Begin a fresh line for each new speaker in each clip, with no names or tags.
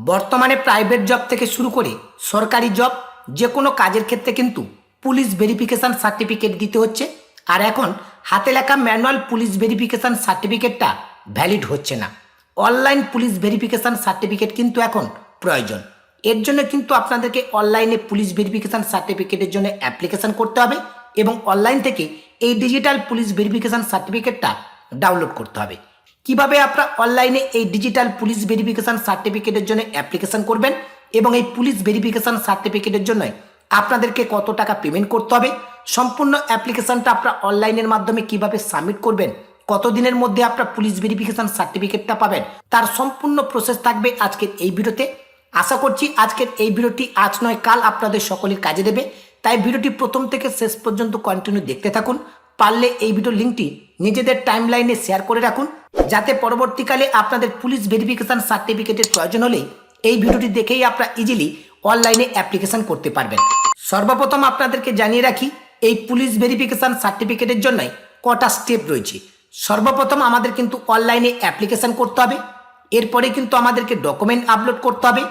বর্তমানে private job থেকে শুরু করে সরকারি জব যে কোনো কাজের ক্ষেত্রে কিন্তু পুলিশ ভেরিফিকেশান সার্টিফিকেট দিতে হচ্ছে। আর এখন হাতে লেখা ম্যানুয়াল পুলিশ ভেরিফিকেশান সার্টিফিকেটটা ভ্যালিড হচ্ছে না। অনলাইন পুলিশ ভেরিফিকেশান সার্টিফিকেট কিন্তু এখন প্রয়োজন। এর জন্য কিন্তু আপনাদেরকে অনলাইনে পুলিশ ভেরিফিকেশান সার্টিফিকেটের জন্য অ্যাপ্লিকেশান করতে হবে এবং অনলাইন থেকে এই ডিজিটাল পুলিশ ভেরিফিকেশান সার্টিফিকেটটা ডাউনলোড করতে হবে। কিভাবে আপনারা অনলাইনে এই ডিজিটাল পুলিশ ভেরিফিকেশান সার্টিফিকেটের জন্য অ্যাপ্লিকেশান করবেন এবং এই পুলিশ ভেরিফিকেশান সার্টিফিকেটের জন্য আপনাদেরকে কত টাকা পেমেন্ট করতে হবে, সম্পূর্ণ অ্যাপ্লিকেশানটা আপনারা অনলাইনের মাধ্যমে কিভাবে সাবমিট করবেন, কতদিনের মধ্যে আপনারা পুলিশ ভেরিফিকেশান সার্টিফিকেটটা পাবেন, তার সম্পূর্ণ প্রসেস থাকবে আজকের এই ভিডিওতে। আশা করছি আজকের এই ভিডিওটি আজ নয় কাল আপনাদের সকলের কাজে দেবে, তাই ভিডিওটি প্রথম থেকে শেষ পর্যন্ত কন্টিনিউ দেখতে থাকুন। পারলে এই ভিডিও লিঙ্কটি নিজেদের টাইমলাইনে শেয়ার করে রাখুন, যাতে পরবর্তীকালে আপনাদের পুলিশ ভেরিফিকেশান সার্টিফিকেটের প্রয়োজন হলে এই ভিডিওটি দেখেই আপনারা ইজিলি অনলাইনে অ্যাপ্লিকেশান করতে পারবেন। সর্বপ্রথম আপনাদেরকে জানিয়ে রাখি, এই পুলিশ ভেরিফিকেশান সার্টিফিকেটের জন্য কটা স্টেপ রয়েছে। সর্বপ্রথম আমাদের কিন্তু অনলাইনে অ্যাপ্লিকেশান করতে হবে, এরপরে কিন্তু আমাদেরকে ডকুমেন্ট আপলোড করতে হবে,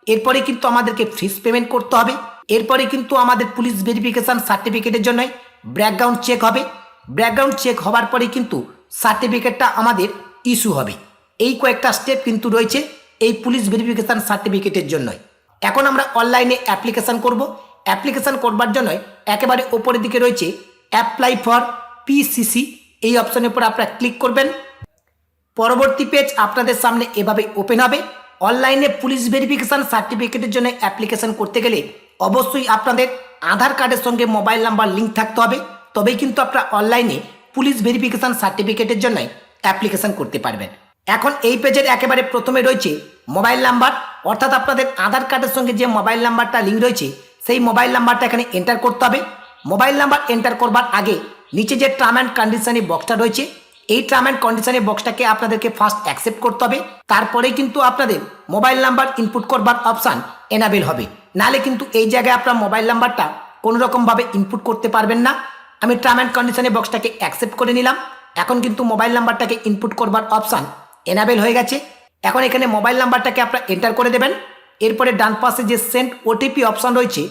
এরপরে কিন্তু আমাদেরকে ফিস পেমেন্ট করতে হবে, এরপরে কিন্তু আমাদের পুলিশ ভেরিফিকেশান সার্টিফিকেটের জন্য ব্যাকগ্রাউন্ড চেক হবে। ব্যাকগ্রাউন্ড চেক হওয়ার পরে কিন্তু সার্টিফিকেটটা আমাদের ইস্যু হবে। এই কয়েকটা স্টেপ কিন্তু রয়েছে এই পুলিশ ভেরিফিকেশান সার্টিফিকেটের জন্য। এখন আমরা অনলাইনে অ্যাপ্লিকেশান করব। অ্যাপ্লিকেশান করবার জন্য একেবারে ওপরের দিকে রয়েছে অ্যাপ্লাই ফর পিসিসি, এই অপশনের উপর আপনারা ক্লিক করবেন। পরবর্তী পেজ আপনাদের সামনে এভাবে ওপেন হবে। অনলাইনে পুলিশ ভেরিফিকেশান সার্টিফিকেটের জন্য অ্যাপ্লিকেশান করতে গেলে অবশ্যই আপনাদের আধার কার্ডের সঙ্গে মোবাইল নাম্বার লিঙ্ক থাকতে হবে, তবেই কিন্তু আপনারা অনলাইনে পুলিশ ভেরিফিকেশান সার্টিফিকেটের জন্য অ্যাপ্লিকেশান করতে পারবেন। এখন এই পেজের একেবারে প্রথমে রয়েছে মোবাইল নাম্বার, অর্থাৎ আপনাদের আধার কার্ডের সঙ্গে যে মোবাইল নাম্বারটা লিঙ্ক রয়েছে সেই মোবাইল নাম্বারটা এখানে এন্টার করতে হবে। মোবাইল নাম্বার এন্টার করবার আগে নিচে যে টার্ম অ্যান্ড কন্ডিশনের বক্সটা রয়েছে, এই টার্ম অ্যান্ড কন্ডিশনের বক্সটাকে আপনাদেরকে ফার্স্ট অ্যাকসেপ্ট করতে হবে, তারপরেই কিন্তু আপনাদের মোবাইল নাম্বার ইনপুট করবার অপশান এনাবেল হবে। নাহলে কিন্তু এই জায়গায় আপনার মোবাইল নাম্বারটা কোনোরকমভাবে ইনপুট করতে পারবেন না। আমি টার্ম অ্যান্ড কন্ডিশনের বক্সটাকে অ্যাকসেপ্ট করে নিলাম। এখন কিন্তু মোবাইল নাম্বারটাকে ইনপুট করবার অপশান এনাবেল হয়ে গেছে। এখন এখানে মোবাইল নাম্বারটাকে আপনারা এন্টার করে দেবেন। এরপরে ডান পাশে যে সেন্ড ওটিপি অপশান রয়েছে,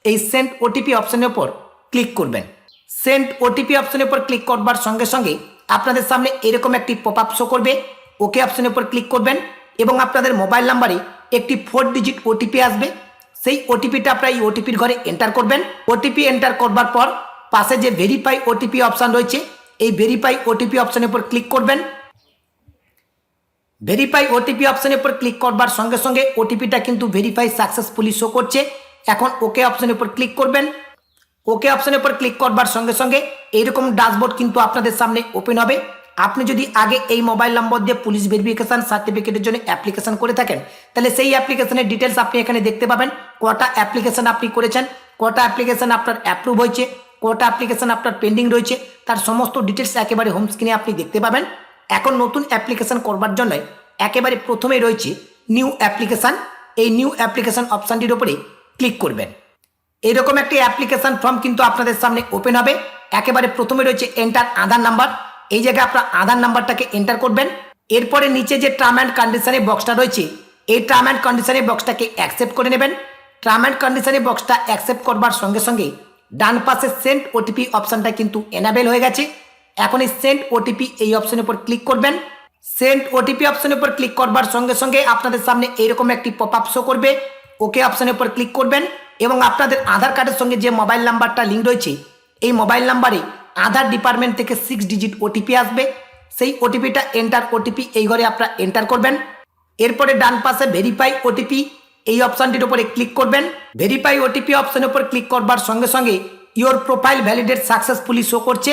এই সেন্ড ওটিপি অপশানের উপর ক্লিক করবেন। সেন্ড ওটিপি অপশানের উপর ক্লিক করবার সঙ্গে সঙ্গে আপনাদের সামনে এরকম একটি পপ আপ শো করবে। ওকে অপশানের উপর ক্লিক করবেন এবং আপনাদের মোবাইল নাম্বারে একটি 4 ডিজিট ওটিপি আসবে। সেই ওটিপিটা আপনারা এই ওটিপির ঘরে এন্টার করবেন। ওটিপি এন্টার করবার পর পাশে যে ভেরিফাই ওটিপি অপশান রয়েছে, এই ভেরিফাই ওটিপি অপশানের উপর ক্লিক করবেন। ভেরিফাই ওটিপি অপশানের উপর ক্লিক করবার সঙ্গে সঙ্গে ওটিপিটা কিন্তু ভেরিফাই সাকসেসফুলি শো করছে। এখন ওকে অপশানের উপর ক্লিক করবেন। ওকে অপশানের উপর ক্লিক করবার সঙ্গে সঙ্গে এইরকম ড্যাশবোর্ড কিন্তু আপনাদের সামনে ওপেন হবে। আপনি যদি আগে এই মোবাইল নম্বর দিয়ে পুলিশ ভেরিফিকেশান সার্টিফিকেটের জন্য অ্যাপ্লিকেশান করে থাকেন, তাহলে সেই অ্যাপ্লিকেশানের ডিটেলস আপনি এখানে দেখতে পাবেন। কটা অ্যাপ্লিকেশান আপনি করেছেন, কটা অ্যাপ্লিকেশান আপনার অ্যাপ্রুভ হয়েছে, কটা অ্যাপ্লিকেশান আপনার পেন্ডিং রয়েছে, তার সমস্ত ডিটেলস একেবারে হোম স্ক্রিনে আপনি দেখতে পাবেন। এখন নতুন অ্যাপ্লিকেশান করবার জন্য একেবারে প্রথমেই রয়েছে নিউ অ্যাপ্লিকেশান। এই নিউ অ্যাপ্লিকেশান অপশানটির উপরে ক্লিক করবেন। এইরকম একটি অ্যাপ্লিকেশান ফর্ম কিন্তু আপনাদের সামনে ওপেন হবে। একেবারে প্রথমে রয়েছে এন্টার আধার নাম্বার, এই জায়গায় আপনার আধার নাম্বারটাকে এন্টার করবেন। এরপরে নিচে যে টার্ম অ্যান্ড কন্ডিশনের বক্সটা রয়েছে, এই টার্ম অ্যান্ড কন্ডিশনের বক্সটাকে অ্যাকসেপ্ট করে নেবেন। টার্ম অ্যান্ড কন্ডিশনের বক্সটা অ্যাকসেপ্ট করবার সঙ্গে সঙ্গে ডান পাশে সেন্ড ওটিপি অপশানটা কিন্তু এনাবেল হয়ে গেছে। এখন এই সেন্ড ওটিপি এই অপশানের উপর ক্লিক করবেন। সেন্ড ওটিপি অপশানের উপর ক্লিক করবার সঙ্গে সঙ্গে আপনাদের সামনে এইরকম একটি পপ আপ শো করবে। ওকে অপশানের উপর ক্লিক করবেন এবং আপনাদের আধার কার্ডের সঙ্গে যে মোবাইল নাম্বারটা লিঙ্ক রয়েছে, এই মোবাইল নাম্বারে আধার ডিপার্টমেন্ট থেকে 6 ডিজিট ওটিপি আসবে। সেই ওটিপিটা এন্টার ওটিপি এই ঘরে আপনারা এন্টার করবেন। এরপরে ডান পাশে ভেরিফাই ওটিপি এই অপশানটির উপরে ক্লিক করবেন। ভেরিফাই ওটিপি অপশানের উপর ক্লিক করবার সঙ্গে সঙ্গে your profile validate successfully show করছে।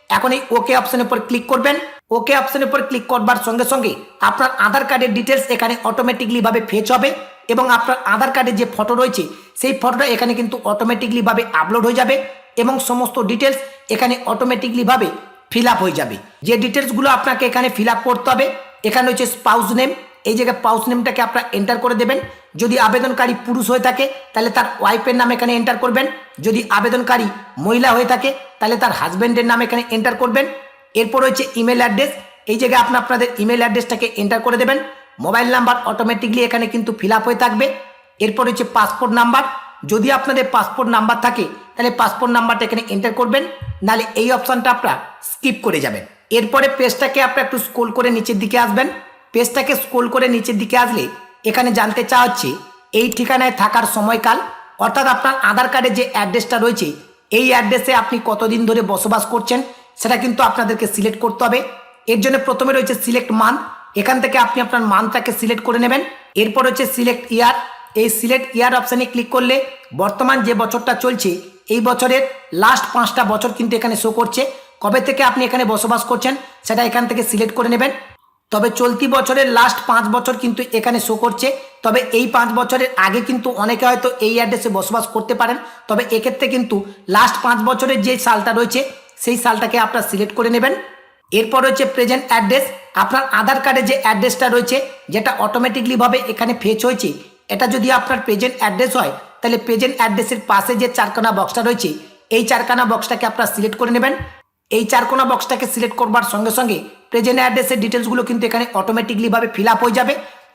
এখন এই ওকে অপশানের উপর ক্লিক করবেন। ওকে অপশানের উপর ক্লিক করবার সঙ্গে সঙ্গে আপনার আধার কার্ডের ডিটেলস এখানে অটোমেটিকলি ভাবে ফেচ হবে এবং আপনার আধার কার্ডের যে ফটো রয়েছে সেই ফটোটা এখানে কিন্তু অটোমেটিকলি ভাবে আপলোড হয়ে যাবে এবং সমস্ত ডিটেলস এখানে অটোমেটিকলি ভাবে ফিল আপ হয়ে যাবে। যে ডিটেলসগুলো আপনাকে এখানে ফিল আপ করতে হবে, এখানে হচ্ছে স্পাউস নেম, এই জায়গায় স্পাউস নেমটাকে আপনারা এন্টার করে দেবেন। যদি আবেদনকারী পুরুষ হয়ে থাকে তাহলে তার ওয়াইফের নাম এখানে এন্টার করবেন। যদি আবেদনকারী মহিলা হয়ে থাকে তাহলে তার হাজব্যান্ডের নাম এখানে এন্টার করবেন। এরপর হচ্ছে ইমেল অ্যাড্রেস, এই জায়গায় আপনাদের ইমেল অ্যাড্রেসটাকে এন্টার করে দেবেন। মোবাইল নাম্বার অটোমেটিকলি এখানে কিন্তু ফিল আপ হয়ে থাকবে। এরপর হচ্ছে পাসপোর্ট নাম্বার, যদি আপনাদের পাসপোর্ট নাম্বার থাকে তাহলে পাসপোর্ট নাম্বারটা এখানে এন্টার করবেন, নাহলে এই অপশানটা আপনারা স্কিপ করে যাবেন। এরপরে পেজটাকে আপনারা একটু স্ক্রল করে নিচের দিকে আসবেন। পেজটাকে স্ক্রল করে নিচের দিকে আসলে এখানে জানতে চাওয়া হচ্ছে এই ঠিকানায় থাকার সময়কাল, অর্থাৎ আপনার আধার কার্ডে যে অ্যাড্রেসটা রয়েছে এই অ্যাড্রেসে আপনি কতদিন ধরে বসবাস করছেন সেটা কিন্তু আপনাদেরকে সিলেক্ট করতে হবে। এর জন্য প্রথমে রয়েছে সিলেক্ট মান্থ, এখান থেকে আপনি আপনার মান্থটাকে সিলেক্ট করে নেবেন। এরপর হচ্ছে সিলেক্ট ইয়ার, এই সিলেক্ট ইয়ার অপশানে ক্লিক করলে বর্তমান যে বছরটা চলছে এই বছরের লাস্ট 5টা বছর কিন্তু এখানে শো করছে, কবে থেকে আপনি এখানে বসবাস করছেন সেটা এখান থেকে সিলেক্ট করে নেবেন। তবে চলতি বছরের লাস্ট 5 বছর কিন্তু এখানে শো করছে, তবে এই 5 বছরের আগে কিন্তু অনেকে হয়তো এই অ্যাড্রেসে বসবাস করতে পারেন, তবে এক্ষেত্রে কিন্তু লাস্ট 5 বছরের যে সালটা রয়েছে সেই সালটাকে আপনারা সিলেক্ট করে নেবেন। এরপর হচ্ছে প্রেজেন্ট অ্যাড্রেস, আপনার আধার কার্ডে যে অ্যাড্রেসটা রয়েছে যেটা অটোমেটিকলিভাবে এখানে ফেচ হয়েছে, এটা যদি আপনার প্রেজেন্ট অ্যাড্রেস হয় তাহলে প্রেজেন্ট অ্যাড্রেসের পাশে যে 4কোনা বক্সটা রয়েছে এই 4কোনা বক্সটাকে আপনারা সিলেক্ট করে নেবেন। এই 4কোনা বক্সটাকে সিলেক্ট করবার সঙ্গে সঙ্গে প্রেজেন্ট অ্যাড্রেসের ডিটেলসগুলো কিন্তু এখানে অটোমেটিকলিভাবে ফিল আপ হয়ে যাবে।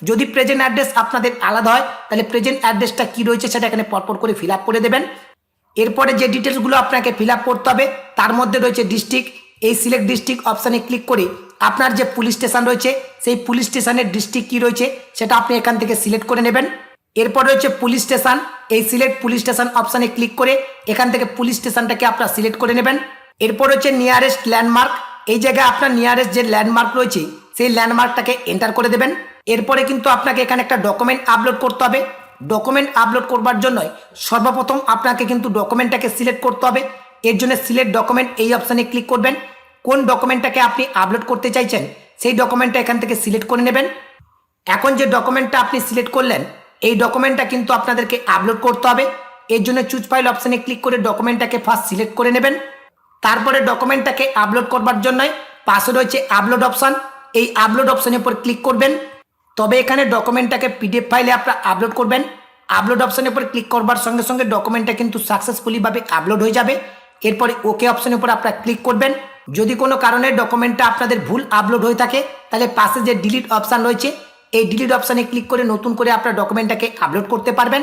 যদি প্রেজেন্ট অ্যাড্রেস আপনাদের আলাদা হয় তাহলে প্রেজেন্ট অ্যাড্রেসটা কী রয়েছে সেটা এখানে পরপর করে ফিল আপ করে দেবেন। এরপরে যে ডিটেলসগুলো আপনাকে ফিল আপ করতে হবে তার মধ্যে রয়েছে ডিস্ট্রিক্ট, এই সিলেক্ট ডিস্ট্রিক্ট অপশানে ক্লিক করে আপনার যে পুলিশ স্টেশন রয়েছে সেই পুলিশ স্টেশনের ডিস্ট্রিক্ট কী রয়েছে সেটা আপনি এখান থেকে সিলেক্ট করে নেবেন। এরপর রয়েছে পুলিশ স্টেশন, এই সিলেক্ট পুলিশ স্টেশন অপশানে ক্লিক করে এখান থেকে পুলিশ স্টেশনটাকে আপনারা সিলেক্ট করে নেবেন। এরপর হচ্ছে নিয়ারেস্ট ল্যান্ডমার্ক, এই জায়গায় আপনার নিয়ারেস্ট যে ল্যান্ডমার্ক রয়েছে সেই ল্যান্ডমার্কটাকে এন্টার করে দেবেন। এরপরে কিন্তু আপনাকে এখানে একটা ডকুমেন্ট আপলোড করতে হবে। ডকুমেন্ট আপলোড করবার জন্য সর্বপ্রথম আপনাকে কিন্তু ডকুমেন্টটাকে সিলেক্ট করতে হবে। এর জন্য সিলেক্ট ডকুমেন্ট এই অপশানে ক্লিক করবেন। কোন ডকুমেন্টটাকে আপনি আপলোড করতে চাইছেন সেই ডকুমেন্টটা এখান থেকে সিলেক্ট করে নেবেন। এখন যে ডকুমেন্টটা আপনি সিলেক্ট করলেন এই ডকুমেন্টটা কিন্তু আপনাদেরকে আপলোড করতে হবে। এর জন্য চুজ ফাইল অপশানে ক্লিক করে ডকুমেন্টটাকে ফার্স্ট সিলেক্ট করে নেবেন। তারপরে ডকুমেন্টটাকে আপলোড করবার জন্য পাশে রয়েছে আপলোড অপশান, এই আপলোড অপশানের উপর ক্লিক করবেন। তবে এখানে ডকুমেন্টটাকে পিডিএফ ফাইলে আপনারা আপলোড করবেন। আপলোড অপশানের উপর ক্লিক করবার সঙ্গে সঙ্গে ডকুমেন্টটা কিন্তু সাকসেসফুলিভাবে আপলোড হয়ে যাবে। এরপরে ওকে অপশানের উপর আপনারা ক্লিক করবেন। যদি কোনো কারণে ডকুমেন্টটা আপনাদের ভুল আপলোড হয়ে থাকে তাহলে পাশে যে ডিলিট অপশান রয়েছে এই ডিলিট অপশানে ক্লিক করে নতুন করে আপনার ডকুমেন্টটাকে আপলোড করতে পারবেন।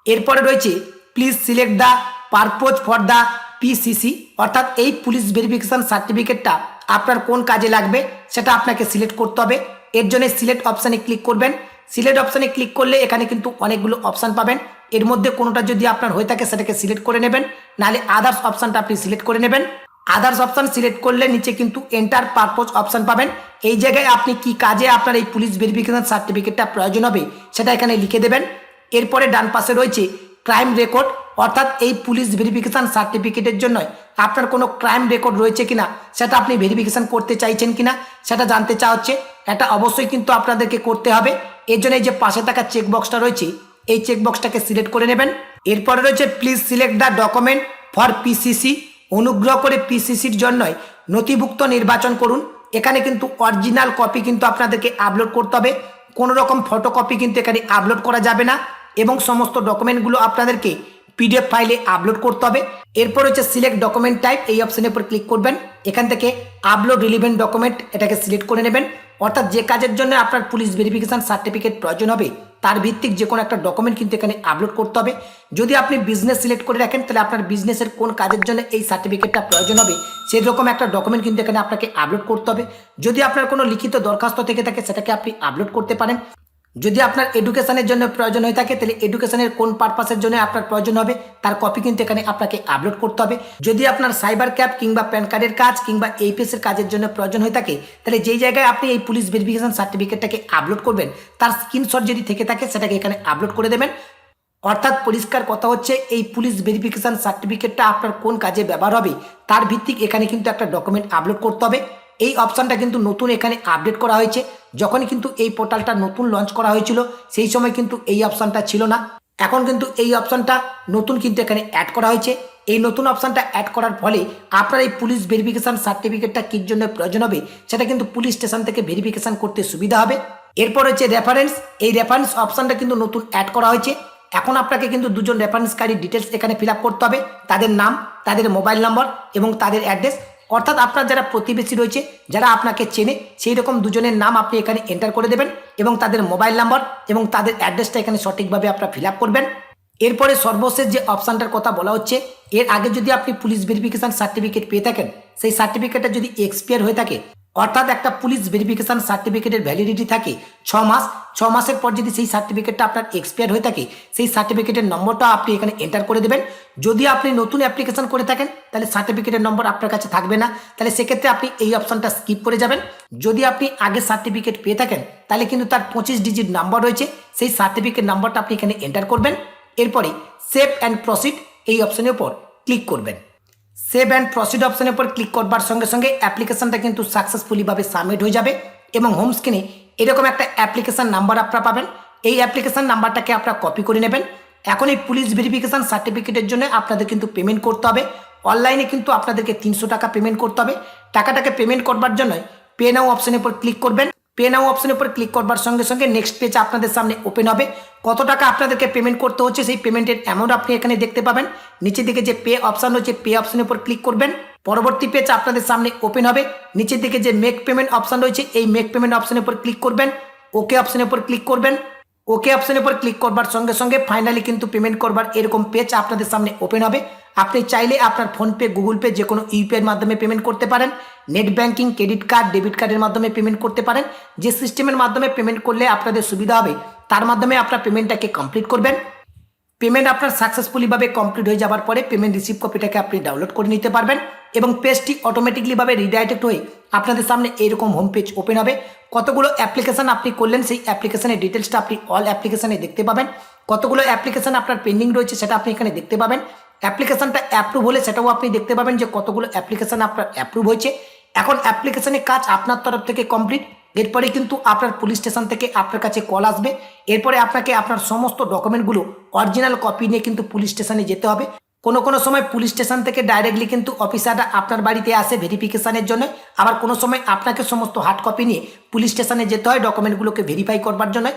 এরপরে রয়েছে please select the purpose for the PCC, অর্থাৎ এই পুলিশ ভেরিফিকেশন সার্টিফিকেটটা আপনার কোন কাজে লাগবে সেটা আপনাকে সিলেক্ট করতে হবে। এর জন্য সিলেক্ট অপশানে ক্লিক করবেন। সিলেক্ট অপশানে ক্লিক করলে এখানে কিন্তু অনেকগুলো অপশান পাবেন, এর মধ্যে কোনোটা যদি আপনার হয়ে থাকে সেটাকে সিলেক্ট করে নেবেন, নাহলে আদার্স অপশানটা আপনি সিলেক্ট করে নেবেন। আদার্স অপশান সিলেক্ট করলে নিচে কিন্তু এন্টার পারপোজ অপশান পাবেন। এই জায়গায় আপনি কি কাজে আপনার এই পুলিশ ভেরিফিকেশন সার্টিফিকেটটা প্রয়োজন হবে সেটা এখানে লিখে দেবেন। এরপরে ডান পাশে রয়েছে ক্রাইম রেকর্ড, অর্থাৎ এই পুলিশ ভেরিফিকেশন সার্টিফিকেটের জন্য আপনার কোনো ক্রাইম রেকর্ড রয়েছে কিনা সেটা আপনি ভেরিফিকেশন করতে চাইছেন কিনা সেটা জানতে চাওয়া হচ্ছে। এটা অবশ্যই কিন্তু আপনাদেরকে করতে হবে। এর জন্য এই যে পাশে থাকা চেকবক্সটা রয়েছে এই চেকবক্সটাকে সিলেক্ট করে নেবেন। এরপরে রয়েছে please select the document for PCC, অনুগ্রহ করে পিসিসির জন্য নথিভুক্ত নির্বাচন করুন। এখানে কিন্তু অরিজিনাল কপি কিন্তু আপনাদেরকে আপলোড করতে হবে, কোনো রকম ফটোকপি কিন্তু এখানে আপলোড করা যাবে না, এবং সমস্ত ডকুমেন্টগুলো আপনাদেরকে পিডিএফ ফাইলে আপলোড করতে হবে। এরপর হচ্ছে সিলেক্ট ডকুমেন্ট টাইপ, এই অপশানের উপর ক্লিক করবেন। এখান থেকে আপলোড রিলিভেন্ট ডকুমেন্ট এটাকে সিলেক্ট করে নেবেন, অর্থাৎ যে কাজের জন্য আপনার পুলিশ ভেরিফিকেশন সার্টিফিকেট প্রয়োজন হবে তার ভিত্তিক যে কোনো একটা ডকুমেন্ট কিন্তু এখানে আপলোড করতে হবে। যদি আপনি বিজনেস সিলেক্ট করে রাখেন তাহলে আপনার বিজনেসের কোন কাজের জন্য এই সার্টিফিকেটটা প্রয়োজন হবে সেই রকম একটা ডকুমেন্ট কিন্তু এখানে আপনাকে আপলোড করতে হবে। যদি আপনার কোনো লিখিত দরখাস্ত থেকে থাকে সেটাকে আপনি আপলোড করতে পারেন। যদি আপনার এডুকেশনের জন্য প্রয়োজন হয়ে থাকে তাহলে এডুকেশনের কোন পারপাসের জন্য আপনার প্রয়োজন হবে তার কপি কিন্তু এখানে আপনাকে আপলোড করতে হবে। যদি আপনার সাইবার ক্যাব কিংবা প্যান কার্ডের কাজ কিংবা এইপিএসের কাজের জন্য প্রয়োজন হয়ে থাকে তাহলে যেই জায়গায় আপনি এই পুলিশ ভেরিফিকেশন সার্টিফিকেটটাকে আপলোড করবেন তার স্ক্রিনশট যদি থেকে থাকে সেটাকে এখানে আপলোড করে দেবেন। অর্থাৎ পরিষ্কার কথা হচ্ছে এই পুলিশ ভেরিফিকেশন সার্টিফিকেটটা আপনার কোন কাজে ব্যবহার হবে তার ভিত্তিক এখানে কিন্তু একটা ডকুমেন্ট আপলোড করতে হবে। এই অপশানটা কিন্তু নতুন এখানে আপডেট করা হয়েছে। যখন কিন্তু এই পোর্টালটা নতুন লঞ্চ করা হয়েছিল সেই সময় কিন্তু এই অপশানটা ছিল না, এখন কিন্তু এই অপশানটা নতুন কিন্তু এখানে অ্যাড করা হয়েছে। এই নতুন অপশানটা অ্যাড করার ফলে আপনার এই পুলিশ ভেরিফিকেশন সার্টিফিকেটটা কির জন্য প্রয়োজন হবে সেটা কিন্তু পুলিশ স্টেশন থেকে ভেরিফিকেশন করতে সুবিধা হবে। এরপর হচ্ছে রেফারেন্স, এই রেফারেন্স অপশানটা কিন্তু নতুন অ্যাড করা হয়েছে। এখন আপনাকে কিন্তু দুজন রেফারেন্সকারী ডিটেলস এখানে ফিল আপ করতে হবে, তাদের নাম, তাদের মোবাইল নম্বর এবং তাদের অ্যাড্রেস। অর্থাৎ আপনার যারা প্রতিবেশী রয়েছে, যারা আপনাকে চেনে, সেই রকম দুজনের নাম আপনি এখানে এন্টার করে দেবেন এবং তাদের মোবাইল নাম্বার এবং তাদের অ্যাড্রেসটা এখানে সঠিকভাবে আপনারা ফিল আপ করবেন। এরপরে সর্বশেষ যে অপশানটার কথা বলা হচ্ছে, এর আগে যদি আপনি পুলিশ ভেরিফিকেশন সার্টিফিকেট পেয়ে থাকেন, সেই সার্টিফিকেটটা যদি এক্সপায়ার হয়ে থাকে, অর্থাৎ একটা পুলিশ ভেরিফিকেশন সার্টিফিকেটের ভ্যালিডিটি থাকে 6 মাস, 6 মাসের পর যদি সেই সার্টিফিকেটটা আপনার এক্সপায়ার হয়ে থাকে, সেই সার্টিফিকেটের নম্বরটা আপনি এখানে এন্টার করে দেবেন। যদি আপনি নতুন অ্যাপ্লিকেশন করে থাকেন, তাহলে সার্টিফিকেটের নম্বর আপনার কাছে থাকবে না, তাহলে সেক্ষেত্রে আপনি এই অপশানটা স্কিপ করে যাবেন। যদি আপনি আগে সার্টিফিকেট পেয়ে থাকেন, তাহলে কিন্তু তার 25 ডিজিট নাম্বার রয়েছে, সেই সার্টিফিকেট নাম্বারটা আপনি এখানে এন্টার করবেন। এরপরে সেভ অ্যান্ড প্রসিড এই অপশনের উপর ক্লিক করবেন। সেভ অ্যান্ড প্রসিড অপশনের উপর ক্লিক করবার সঙ্গে সঙ্গে অ্যাপ্লিকেশনটা কিন্তু সাকসেসফুলিভাবে সাবমিট হয়ে যাবে এবং হোম স্ক্রিনে এরকম একটা অ্যাপ্লিকেশন নাম্বার আপনারা পাবেন। এই অ্যাপ্লিকেশন নাম্বারটাকে আপনারা কপি করে নেবেন। এখন এই পুলিশ ভেরিফিকেশন সার্টিফিকেটের জন্য আপনাদের কিন্তু পেমেন্ট করতে হবে। অনলাইনে কিন্তু আপনাদেরকে 300 টাকা পেমেন্ট করতে হবে। টাকাটাকে পেমেন্ট করবার জন্য পে নাও অপশনের উপর ক্লিক করবেন। পে নাও অপশনের উপর ক্লিক করবার সঙ্গে সঙ্গে নেক্সট পেজ আপনাদের সামনে ওপেন হবে। কত টাকা আপনাদেরকে পেমেন্ট করতে হচ্ছে সেই পেমেন্টের অ্যামাউন্ট আপনি এখানে দেখতে পাবেন। নিচের দিকে যে পে অপশন রয়েছে, পে অপশনের উপর ক্লিক করবেন। পরবর্তী পেজ আপনাদের সামনে ওপেন হবে। নিচের দিকে যে মেক পেমেন্ট অপশন রয়েছে, এই মেক পেমেন্ট অপশনের উপর ক্লিক করবেন। ওকে অপশনের উপর ক্লিক করবেন। ওকে অপশনের উপর ক্লিক করবার সঙ্গে সঙ্গে ফাইনালি কিন্তু পেমেন্ট করবার এরকম পেজ আপনাদের সামনে ওপেন হবে। আপনি চাইলে আপনার ফোনপে, গুগল পে, যে কোনো ইউপিআইয়ের মাধ্যমে পেমেন্ট করতে পারেন। Net banking, credit card, debit কার্ডের মাধ্যমে পেমেন্ট করতে পারেন। যে সিস্টেমের মাধ্যমে পেমেন্ট করলে আপনাদের সুবিধা হবে, তার মাধ্যমে আপনার পেমেন্টটাকে কমপ্লিট করবেন। পেমেন্ট আপনার সাকসেসফুলিভাবে কমপ্লিট হয়ে যাওয়ার পরে পেমেন্ট রিসিভ কপিটাকে আপনি ডাউনলোড করে নিতে পারবেন এবং পেজটি অটোমেটিকলিভাবে রিডাইরেক্ট হয়ে আপনাদের সামনে এরকম হোম পেজ ওপেন হবে। কতগুলো অ্যাপ্লিকেশন আপনি করলেন, সেই অ্যাপ্লিকেশনের ডিটেলসটা আপনি অল অ্যাপ্লিকেশনে দেখতে পাবেন। কতগুলো অ্যাপ্লিকেশন আপনার পেন্ডিং রয়েছে সেটা আপনি এখানে দেখতে পাবেন। অ্যাপ্লিকেশনটা অ্যাপ্রুভ হলে সেটাও আপনি দেখতে পাবেন যে কতগুলো অ্যাপ্লিকেশন আপনার অ্যাপ্রুভ হয়েছে। এখন অ্যাপ্লিকেশনের কাজ আপনার তরফ থেকে কমপ্লিট। এরপরে কিন্তু আপনার পুলিশ স্টেশন থেকে আপনার কাছে কল আসবে। এরপরে আপনাকে আপনার সমস্ত ডকুমেন্টগুলো অরিজিনাল কপি নিয়ে কিন্তু পুলিশ স্টেশনে যেতে হবে। কোনো সময় পুলিশ স্টেশন থেকে ডাইরেক্টলি কিন্তু অফিসাররা আপনার বাড়িতে আসে ভেরিফিকেশনের জন্য। আবার কোনো সময় আপনাকে সমস্ত হার্ড কপি নিয়ে পুলিশ স্টেশনে যেতে হয় ডকুমেন্টগুলোকে ভেরিফাই করবার জন্য।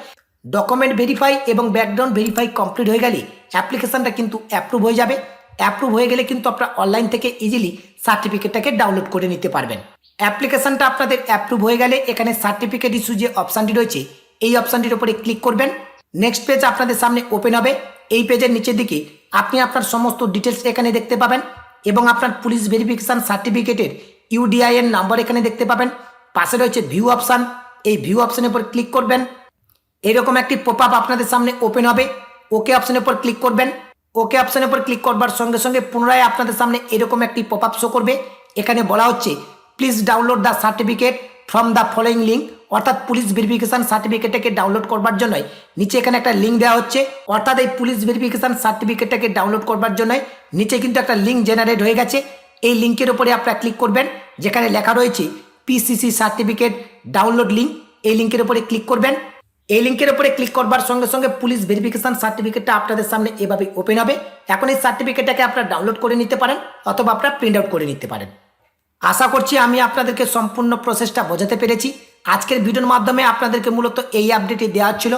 ডকুমেন্ট ভেরিফাই এবং ব্যাকগ্রাউন্ড ভেরিফাই কমপ্লিট হয়ে গেলে অ্যাপ্লিকেশনটা কিন্তু অ্যাপ্রুভ হয়ে যাবে। অ্যাপ্রুভ হয়ে গেলে কিন্তু আপনারা অনলাইন থেকে ইজিলি সার্টিফিকেটটাকে ডাউনলোড করে নিতে পারবেন। অ্যাপ্লিকেশনটা আপনাদের অ্যাপ্রুভ হয়ে গেলে এখানে সার্টিফিকেট ইস্যু যে অপশানটি রয়েছে, এই অপশানটির উপরে ক্লিক করবেন। নেক্সট পেজ আপনাদের সামনে ওপেন হবে। এই পেজের নিচের দিকে আপনি আপনার সমস্ত ডিটেলস এখানে দেখতে পাবেন এবং আপনার পুলিশ ভেরিফিকেশন সার্টিফিকেটের ইউডিআইএন নাম্বার এখানে দেখতে পাবেন। পাশে রয়েছে ভিউ অপশান, এই ভিউ অপশানের উপর ক্লিক করবেন। এরকম একটি পপ আপ আপনাদের সামনে ওপেন হবে। ওকে অপশানের উপর ক্লিক করবেন। ওকে অপশানের উপর ক্লিক করবার সঙ্গে সঙ্গে পুনরায় আপনাদের সামনে এরকম একটি পপ আপ শো করবে। এখানে বলা হচ্ছে please download the certificate from the following link, অর্থাৎ পুলিশ ভেরিফিকেশন সার্টিফিকেটটাকে ডাউনলোড করবার জন্য নিচে এখানে একটা লিঙ্ক দেওয়া হচ্ছে। অর্থাৎ এই পুলিশ ভেরিফিকেশন সার্টিফিকেটটাকে ডাউনলোড করবার জন্য নিচে কিন্তু একটা লিঙ্ক জেনারেট হয়ে গেছে। এই লিঙ্কের উপরে আপনারা ক্লিক করবেন, যেখানে লেখা রয়েছে পিসিসি সার্টিফিকেট ডাউনলোড লিঙ্ক। এই লিঙ্কের উপরে ক্লিক করবেন। এই লিঙ্কের উপরে ক্লিক করবার সঙ্গে সঙ্গে পুলিশ ভেরিফিকেশন সার্টিফিকেটটা আপনাদের সামনে এভাবে ওপেন হবে। এখন এই সার্টিফিকেটটাকে আপনারা ডাউনলোড করে নিতে পারেন অথবা আপনারা প্রিন্ট আউট করে নিতে পারেন। আশা করছি আমি আপনাদেরকে সম্পূর্ণ প্রসেসটা বোঝাতে পেরেছি। আজকের ভিডিওর মাধ্যমে আপনাদেরকে মূলত এই আপডেটটি দেওয়া ছিল।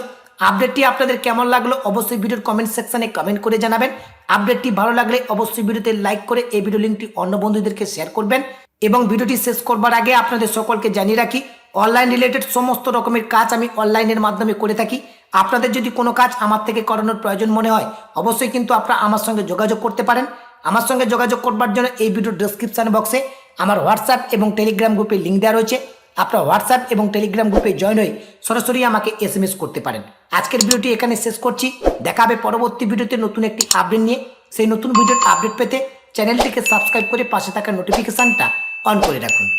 আপডেটটি আপনাদের কেমন লাগলো অবশ্যই ভিডিওর কমেন্ট সেকশনে কমেন্ট করে জানাবেন। আপডেটটি ভালো লাগলে অবশ্যই ভিডিওতে লাইক করে এই ভিডিও লিঙ্কটি অন্য বন্ধুদেরকে শেয়ার করবেন এবং ভিডিওটি শেষ করবার আগে আপনাদের সকলকে জানিয়ে রাখি, অনলাইন রিলেটেড সমস্ত রকমের কাজ আমি অনলাইনের মাধ্যমে করে থাকি। আপনাদের যদি কোনো কাজ আমার থেকে করানোর প্রয়োজন মনে হয়, অবশ্যই কিন্তু আপনারা আমার সঙ্গে যোগাযোগ করতে পারেন। আমার সঙ্গে যোগাযোগ করবার জন্য এই ভিডিওর ডেসক্রিপশন বক্সে আমার হোয়াটসঅ্যাপ এবং টেলিগ্রাম গ্রুপে লিঙ্ক দেওয়া রয়েছে। আপনার হোয়াটসঅ্যাপ এবং টেলিগ্রাম গ্রুপে জয়েন হয়ে সরাসরি আমাকে এসএমএস করতে পারেন। আজকের ভিডিওটি এখানে শেষ করছি। দেখা হবে পরবর্তী ভিডিওতে নতুন একটি আপডেট নিয়ে। সেই নতুন ভিডিওর আপডেট পেতে চ্যানেলটিকে সাবস্ক্রাইব করে পাশে থাকা নোটিফিকেশানটা অন করে রাখুন।